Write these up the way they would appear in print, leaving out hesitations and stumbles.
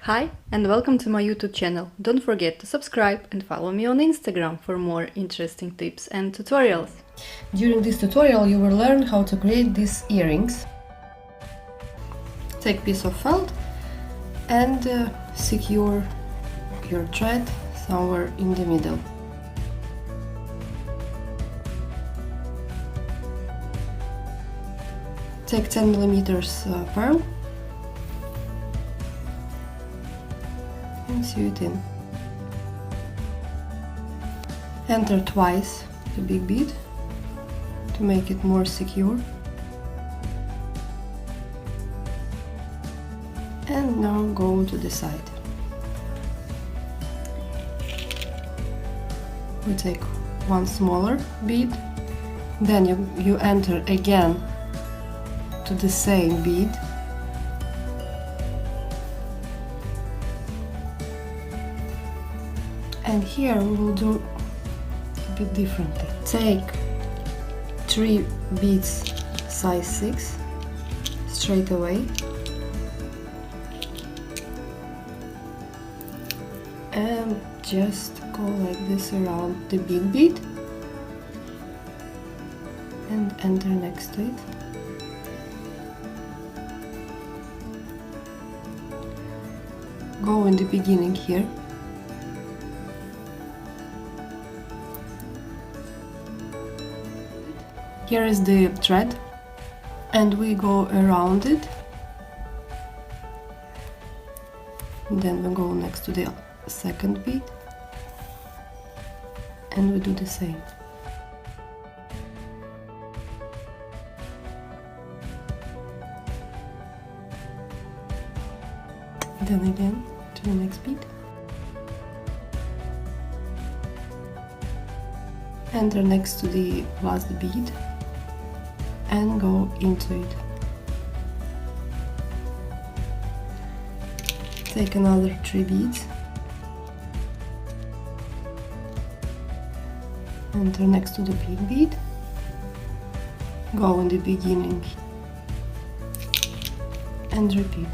Hi and welcome to my YouTube channel. Don't forget to subscribe and follow me on Instagram for more interesting tips and tutorials. During this tutorial you will learn how to create these earrings. Take a piece of felt and secure your thread somewhere in the middle. Take 10 mm pearl and sew it in. Enter twice the big bead to make it more secure. And now go to the side. We take one smaller bead, then you enter again to the same bead. And here we will do a bit differently. Take 3 beads size 6 straight away and just go like this around the big bead and enter next to it. Go in the beginning here. Here is the thread and we go around it. Then we go next to the second bead and we do the same. Then again to the next bead. Enter next to the last bead and go into it. Take another 3 beads. Enter next to the big bead. Go in the beginning and repeat.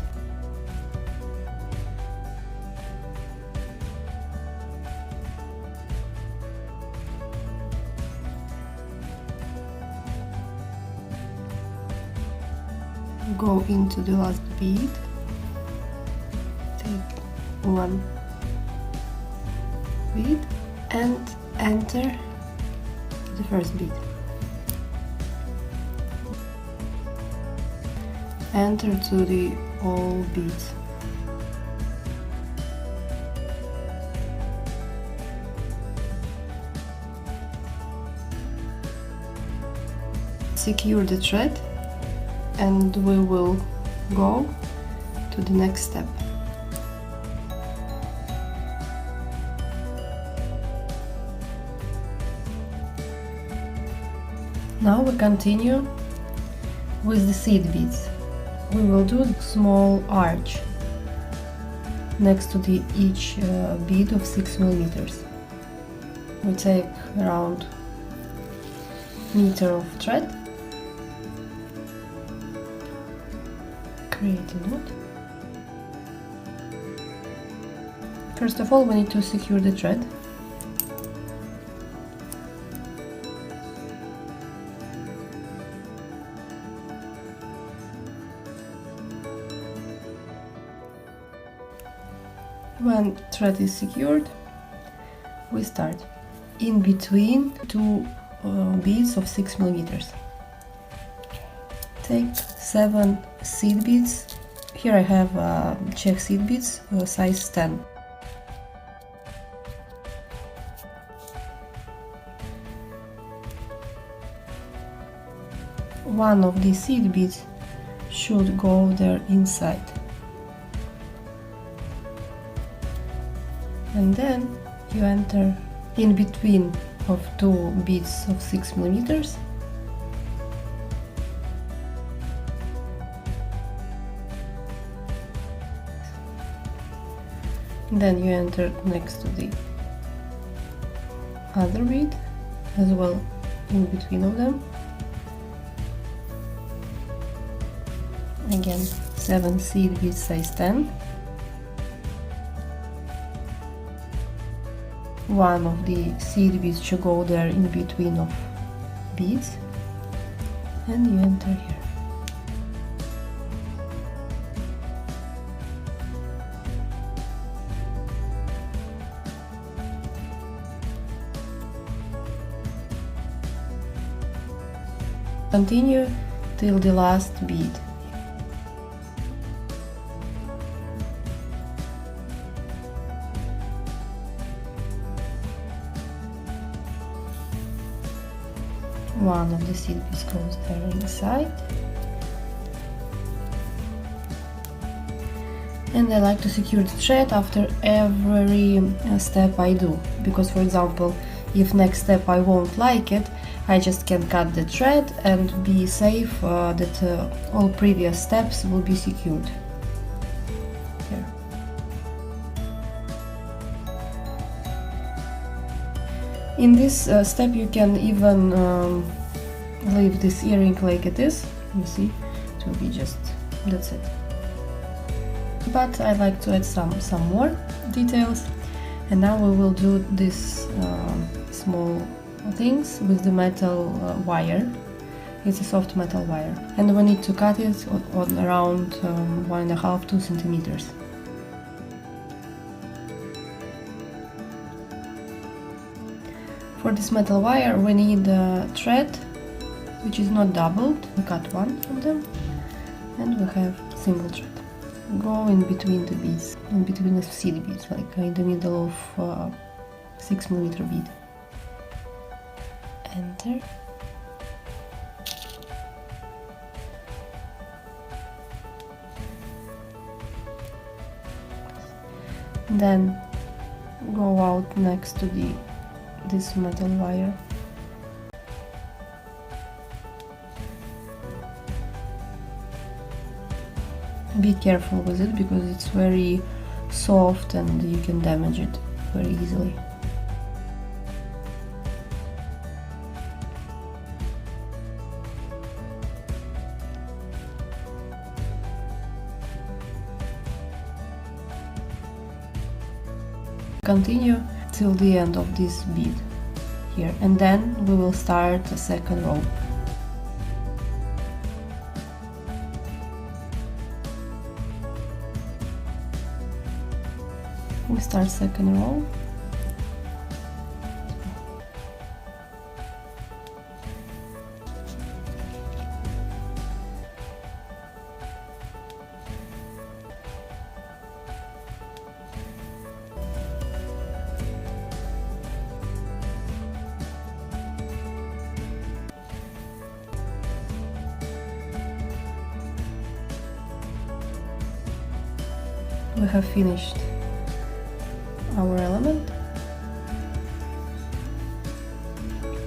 Go into the last bead, take 1 bead and enter the first bead. Enter to the all beads. Secure the thread and we will go to the next step. Now we continue with the seed beads. We will do a small arch next to each bead of 6 mm. We take around meter of thread. Create a knot. First of all, we need to secure the thread. When thread is secured, we start in between 2 beads of 6 mm. Take 7 seed beads. Here I have check seed beads, size 10. One of these seed beads should go there inside. And then you enter in between of 2 beads of 6 mm. Then you enter next to the other bead, as well in between of them. Again, 7 seed beads size 10. one of the seed beads should go there in between of beads, and you enter here. Continue till the last bead. One of the seed beads goes there inside, and I like to secure the thread after every step I do, because for example, if next step I won't like it, I just can cut the thread and be safe that all previous steps will be secured. Here. In this step you can even leave this earring like it is. You see, it will be just, that's it. But I like to add some more details, and now we will do this small things with the metal wire. It's a soft metal wire, and we need to cut it on around 1.5–2 centimeters. For this metal wire we need a thread which is not doubled. We cut one of them, and we have single thread. Go in between the beads, in between the seed beads, like in the middle of 6mm bead. Enter. Then go out next to this metal wire. Be careful with it because it's very soft and you can damage it very easily. Continue till the end of this bead here, and then we will start a second row. We start second row. We have finished our element,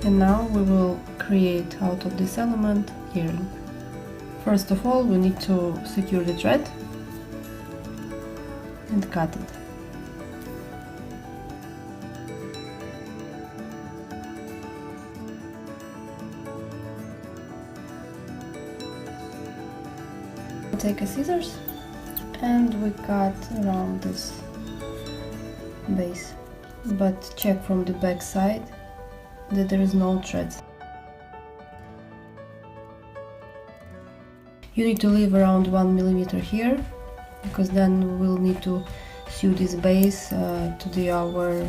and now we will create out of this element earring. First of all, we need to secure the thread and cut it. Take a scissors and we cut around this base, but check from the back side that there is no threads. You need to leave around 1mm here, because then we'll need to sew this base to our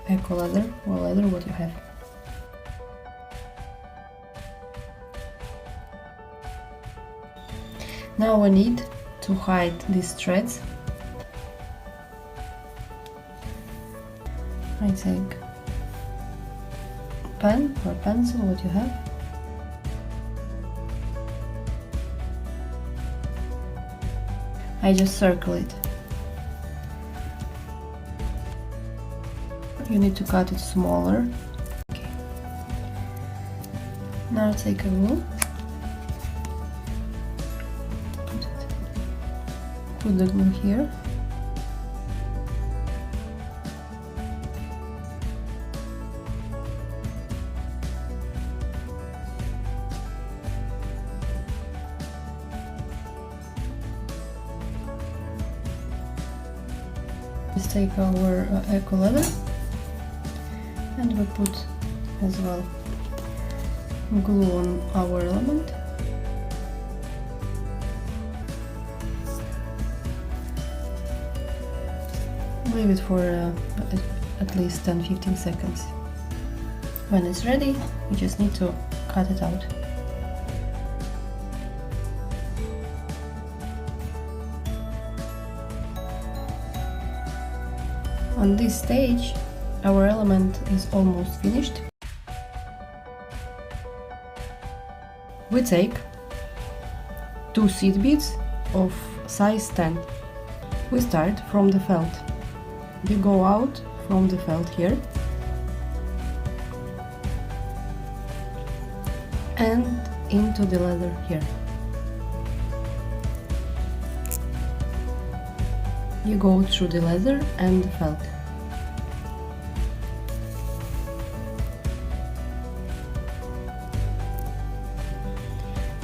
eco leather or leather, what you have. Now we need to hide these threads. I take pen or pencil, what you have. I just circle it. You need to cut it smaller. Okay. Now take a glue. Put the glue here. Let's take our eco leather And we put as well glue on our element. Leave it for at least 10-15 seconds. When it's ready, we just need to cut it out. On this stage, our element is almost finished. We take 2 seed beads of size 10. We start from the felt. We go out from the felt here and into the leather here. You go through the leather and the felt.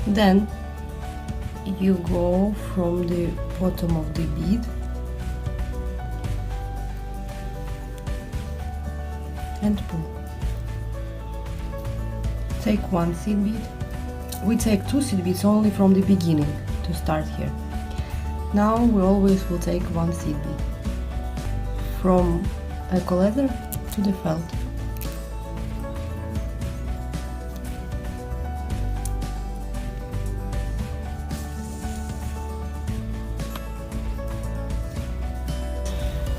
Then you go from the bottom of the bead and pull. Take 1 seed bead. We take 2 seed beads only from the beginning to start here. Now we always will take 1 seed bead from eco leather to the felt.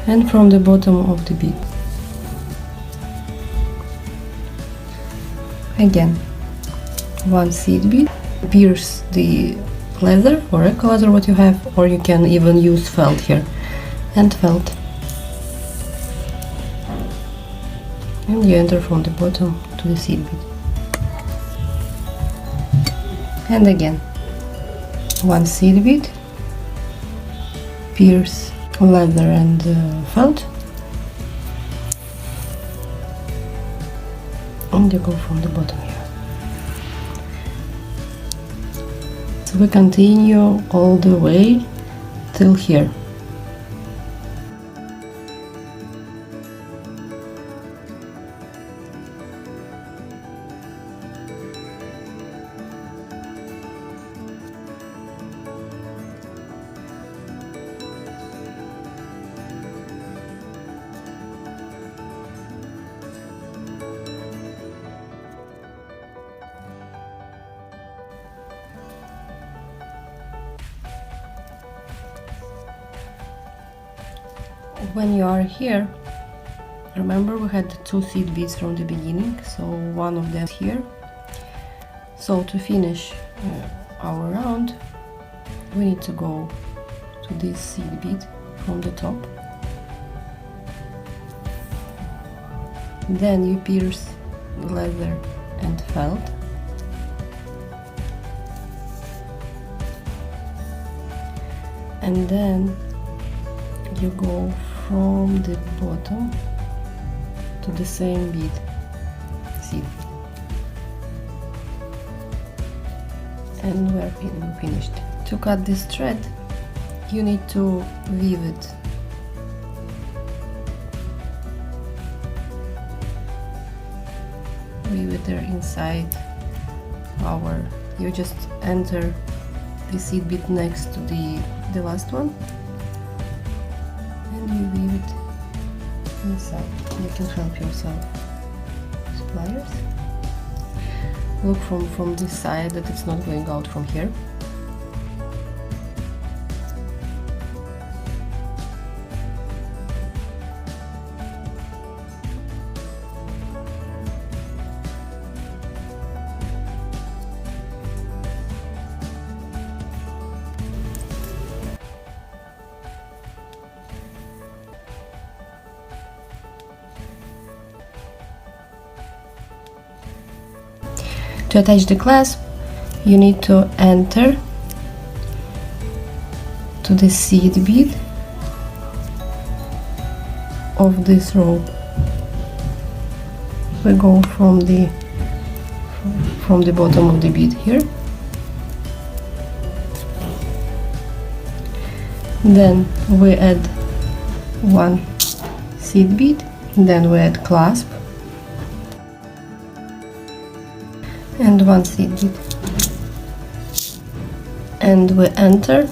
And from the bottom of the bead. Again, 1 seed bead, pierce the leather or eco leather what you have, or you can even use felt here, and felt. And you enter from the bottom to the seed bead. And again, 1 seed bead, pierce leather and felt, and you go from the bottom here. So we continue all the way till here. When you are here, remember we had 2 seed beads from the beginning, so one of them here. So to finish our round, we need to go to this seed bead from the top. Then you pierce leather and felt. And then you go from the bottom to the same bead. See? And we're finished. To cut this thread, you need to weave it. Weave it there inside our. You just enter the seed bead next to the last one. You weave it inside. You can help yourself with pliers. Look from this side that it's not going out from here. To attach the clasp, you need to enter to the seed bead of this row. We go from the bottom of the bead here. Then we add 1 seed bead, then we add clasp and one seed bead, and we enter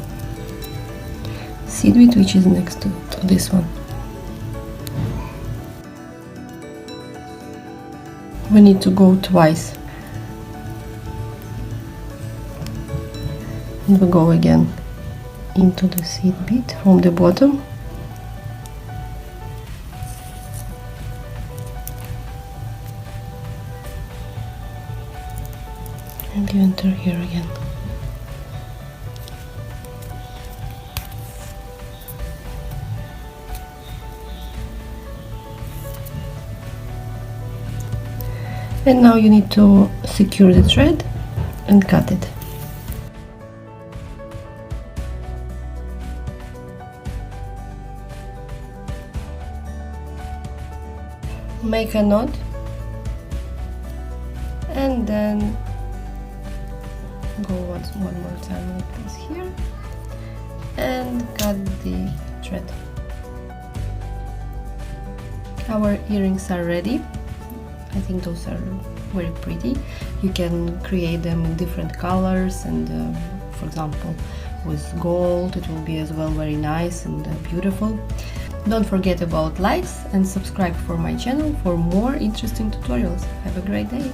seed bead which is next to this one. We need to go twice, and we go again into the seed bead from the bottom, and you enter here again. And now you need to secure the thread and cut it. Make a knot and then go one more time like this here and cut the thread. Our earrings are ready. I think those are very pretty. You can create them in different colors, and for example with gold it will be as well very nice and beautiful. Don't forget about likes and subscribe for my channel for more interesting tutorials. Have a great day!